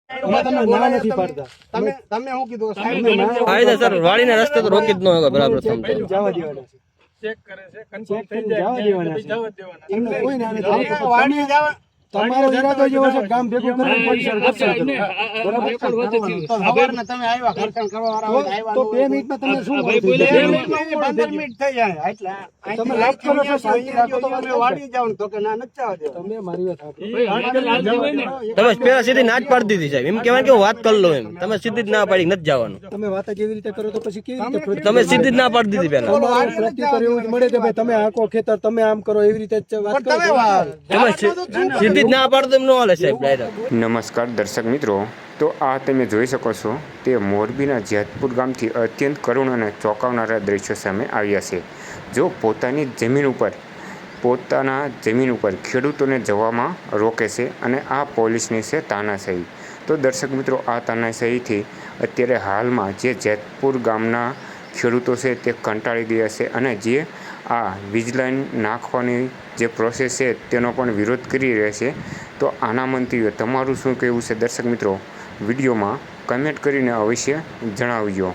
અમે તમને ના નથી પાડતા. તમે શું કીધું કાયદેસર વાળીને રસ્તે તો રોકી જ ન હોય બરાબર ચેક કરી જવા દેવાના છે. ચેક કરે છે ચેક કરી જવા દેવાના છે. એમને કોઈ ના નથી. વાડી જવા તમારો ઈરાદો જેવો છે ગામ ભેગું કરીને પરિસર કરશો. બરાબર સવારના તમે આવ્યા ઘર્ષણ કરવા વાળા હોય આવ્યા તો 2 મિનિટમાં તમને શું મળે? 2 મિનિટમાં 15 મિનિટ થઈ જાય એટલે તમે લાભ કરો છો, શાંતિ રાખો તો તમે વાડી જાવ તો કે ના નથી જવા દેવા. તમે મારી વાત સાંભળો. તમે પેલા સીધી ના જ પાડી દીધી સાહેબ. એમ કહેવાય કે હું વાત કરી લો એમ. તમે સીધી જ ના પાડી નથી જવાનું. તમે વાત જ એવી રીતે કરો તો પછી કેવી રીતે પ્રત્યુત્તર? તમે સીધી જ ના પાડી દીધી પેલા. તમારું પ્રત્યુત્તર એવું જ મળે કે ભાઈ તમે આખો ખેતર તમે આમ કરો એવી રીતે જ વાત કરો. તમે સીધી જ ના પાડો તો એમ ન હાલે સાહેબ ડાયરેક્ટ. નમસ્કાર દર્શક મિત્રો, તો આ તમે જોઈ શકો છો તે મોરબીના જેતપુર ગામથી અત્યંત કરુણ અને ચોંકાવનારા દ્રશ્યો સામે આવ્યા છે. જો પોતાના જમીન ઉપર ખેડૂતોને જવામાં રોકે છે અને આ પોલીસની છે તાનાશાહી. તો દર્શક મિત્રો, આ તાનાશાહીથી અત્યારે હાલમાં જે જેતપુર ગામના ખેડૂતો છે તે કંટાળી ગયા છે અને જે આ વીજ લાઈન નાખવાની જે પ્રોસેસ છે તેનો પણ વિરોધ કરી રહ્યા છે. તો આના મંતવ્ય તમારું શું કહેવું છે દર્શક મિત્રો, વિડીયોમાં કમેન્ટ કરીને અવશ્ય જણાવજો.